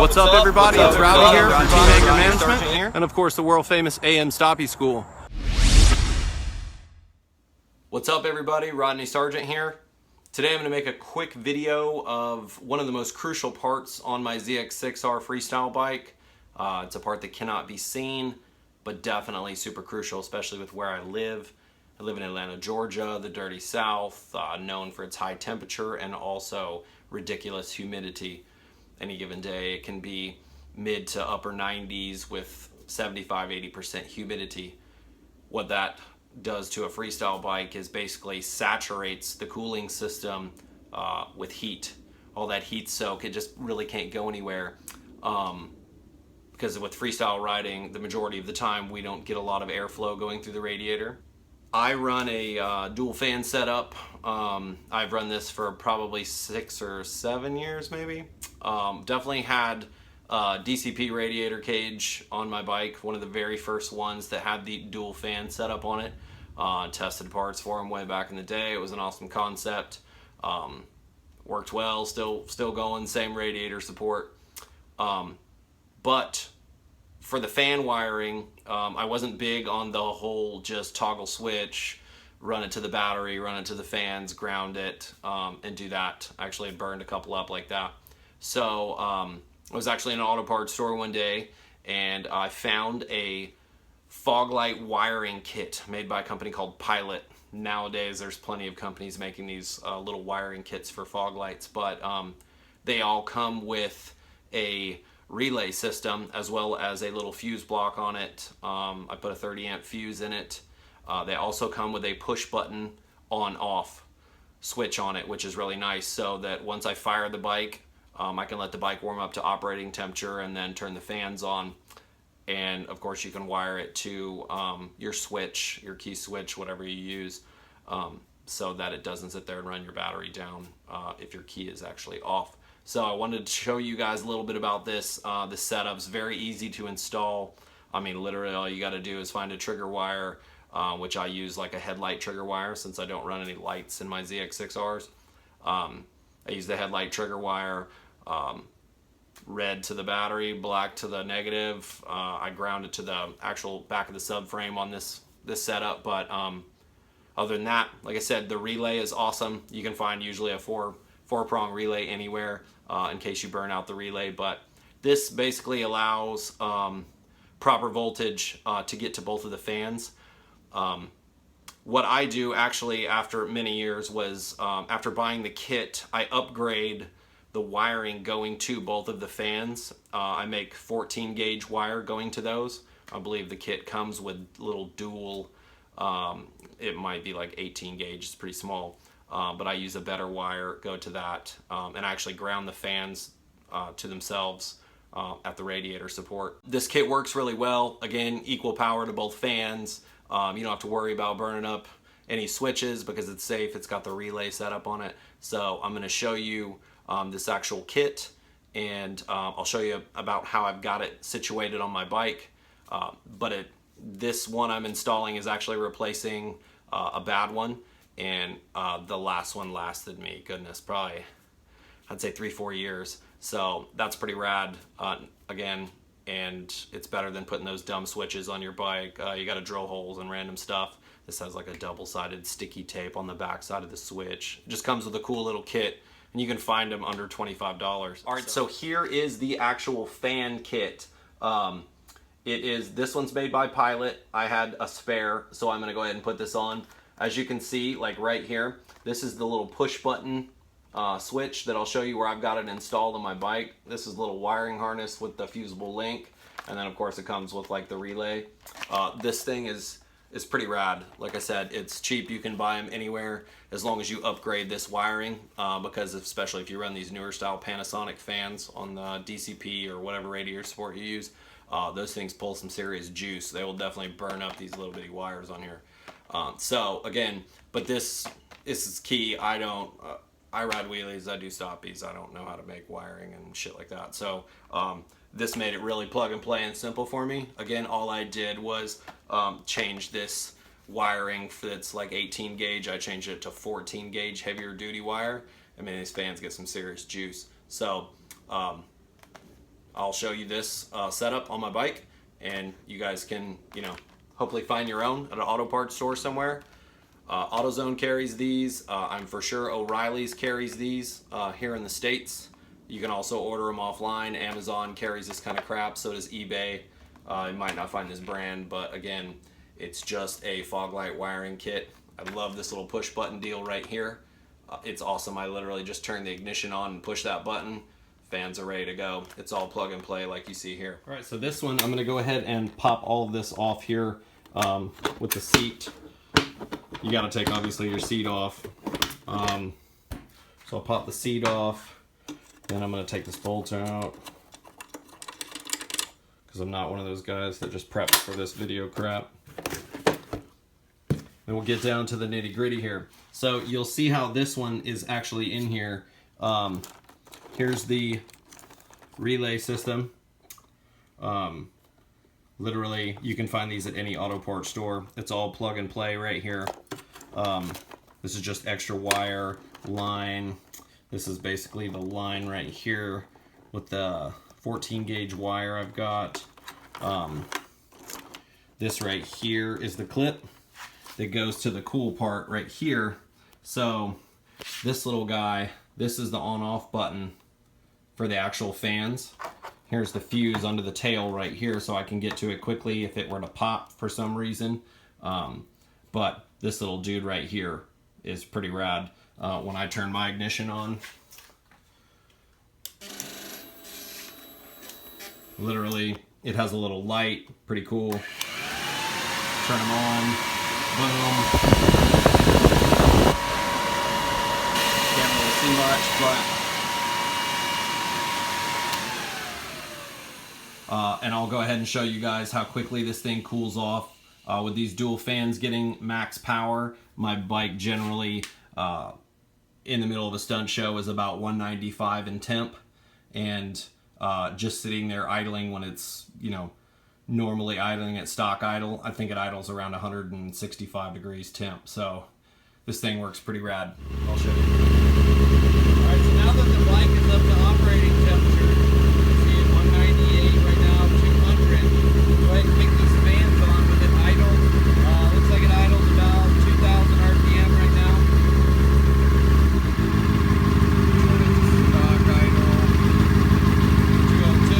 What's up, everybody? It's Rodney here from Team Anger Management, and of course the world famous AM Stoppie School. What's up, everybody? Rodney Sargent here. Today I'm going to make a quick video of one of the most crucial parts on my ZX6-R freestyle bike. It's a part that cannot be seen, but definitely super crucial, especially with where I live. I live in Atlanta, Georgia, the dirty South, known for its high temperature and also ridiculous humidity. Any given day it can be mid to upper 90s with 75-80% humidity. What that does to a freestyle bike is basically saturates the cooling system with heat. All that heat soak, it just really can't go anywhere. Because with freestyle riding, the majority of the time we don't get a lot of airflow going through the radiator. I run a dual fan setup. I've run this for probably 6 or 7 years maybe. Definitely had a DCP radiator cage on my bike, one of the very first ones that had the dual fan setup on it. Tested parts for them way back in the day. It was an awesome concept. Worked well, still going, same radiator support. But for the fan wiring, I wasn't big on the whole just toggle switch, run it to the battery, run it to the fans, ground it, and do that. Actually, I burned a couple up like that. So I was actually in an auto parts store one day, and I found a fog light wiring kit made by a company called Pilot. Nowadays, there's plenty of companies making these little wiring kits for fog lights, but they all come with a relay system as well as a little fuse block on it. I put a 30 amp fuse in it. They also come with a push button on off switch on it, which is really nice, so that once I fire the bike, I can let the bike warm up to operating temperature and then turn the fans on. And of course you can wire it to your switch, your key switch, whatever you use, so that it doesn't sit there and run your battery down if your key is actually off. So I wanted to show you guys a little bit about this. The setup's very easy to install. I mean, literally all you got to do is find a trigger wire, which I use like a headlight trigger wire since I don't run any lights in my ZX6Rs. I use the headlight trigger wire, red to the battery, black to the negative. I ground it to the actual back of the subframe on this setup, but other than that, like I said, the relay is awesome. You can find usually a four-prong relay anywhere in case you burn out the relay, but this basically allows proper voltage to get to both of the fans. What I do actually after many years was after buying the kit, I upgrade the wiring going to both of the fans. I make 14 gauge wire going to those. I believe the kit comes with little dual, it might be like 18 gauge, it's pretty small. But I use a better wire, go to that, and actually ground the fans to themselves at the radiator support. This kit works really well. Again, equal power to both fans. You don't have to worry about burning up any switches because it's safe. It's got the relay set up on it. So I'm going to show you this actual kit, and I'll show you about how I've got it situated on my bike. But this one I'm installing is actually replacing a bad one. And the last one lasted me, goodness, probably I'd say 3-4 years. So that's pretty rad, again, and it's better than putting those dumb switches on your bike. You got to drill holes and random stuff. This has like a double-sided sticky tape on the back side of the switch. It just comes with a cool little kit, and you can find them under $25. All right, so here is the actual fan kit. This one's made by Pilot. I had a spare, so I'm going to go ahead and put this on. As you can see, like right here, this is the little push button switch that I'll show you where I've got it installed on my bike. This is a little wiring harness with the fusible link, and then of course it comes with like the relay. This thing is pretty rad. Like I said, it's cheap. You can buy them anywhere as long as you upgrade this wiring, because especially if you run these newer style Panasonic fans on the DCP or whatever radiator support you use, those things pull some serious juice. They will definitely burn up these little bitty wires on here. So again, but this is key. I ride wheelies, I do stoppies, I don't know how to make wiring and shit like that. So this made it really plug and play and simple for me. Again, all I did was change this wiring that's like 18 gauge. I changed it to 14 gauge heavier duty wire. I mean, these fans get some serious juice. So I'll show you this setup on my bike, and you guys can, you know, hopefully find your own at an auto parts store somewhere. AutoZone carries these. I'm for sure O'Reilly's carries these here in the States. You can also order them offline. Amazon carries this kind of crap, so does eBay. You might not find this brand, but again, it's just a fog light wiring kit. I love this little push button deal right here. It's awesome. I literally just turn the ignition on and push that button. Fans are ready to go. It's all plug and play like you see here. All right, so this one, I'm gonna go ahead and pop all of this off here with the seat. You gotta take obviously your seat off. So I'll pop the seat off, then I'm gonna take this bolt out, because I'm not one of those guys that just preps for this video crap. And we'll get down to the nitty gritty here. So you'll see how this one is actually in here. Here's the relay system. Literally, you can find these at any auto parts store. It's all plug and play right here. This is just extra wire, line. This is basically the line right here with the 14 gauge wire I've got. This right here is the clip that goes to the cool part right here. So this little guy, this is the on-off button for the actual fans. Here's the fuse under the tail right here, so I can get to it quickly if it were to pop for some reason. But this little dude right here is pretty rad. When I turn my ignition on, literally it has a little light, pretty cool. Turn them on, boom. Can't really see much, but and I'll go ahead and show you guys how quickly this thing cools off. With these dual fans getting max power, my bike generally in the middle of a stunt show is about 195 in temp, and just sitting there idling when it's, you know, normally idling at stock idle, I think it idles around 165 degrees temp. So this thing works pretty rad. I'll show you. Alright, so now that the bike is up to operating temperature, you see it 198 right now, 200. Go ahead and kick these fans on with it idle. Looks like it idles about 2,000 RPM right now. Stock idle, 202.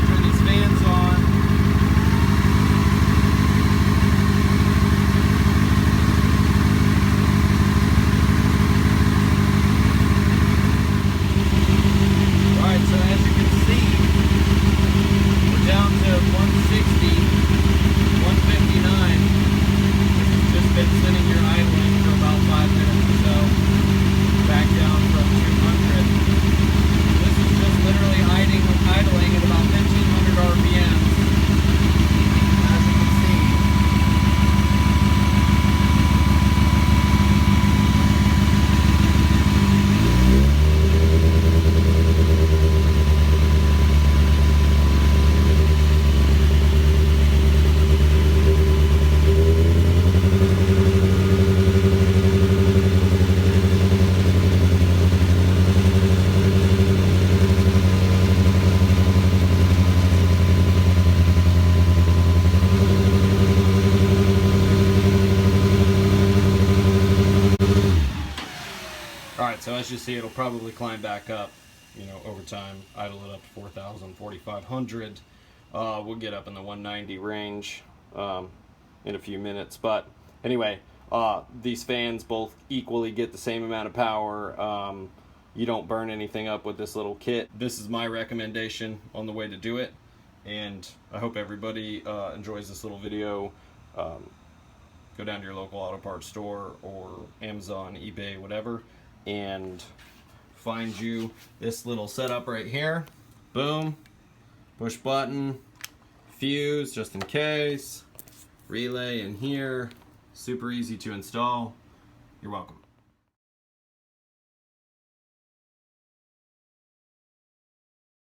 Turn these fans on. Alright, so as you see, it'll probably climb back up, you know, over time. Idle it up to 4,000, 4,500. We'll get up in the 190 range in a few minutes. But anyway, these fans both equally get the same amount of power. You don't burn anything up with this little kit. This is my recommendation on the way to do it, and I hope everybody enjoys this little video. Go down to your local auto parts store or Amazon, eBay, whatever, and find you this little setup right here. Boom, push button, fuse just in case, relay in here, super easy to install. You're welcome.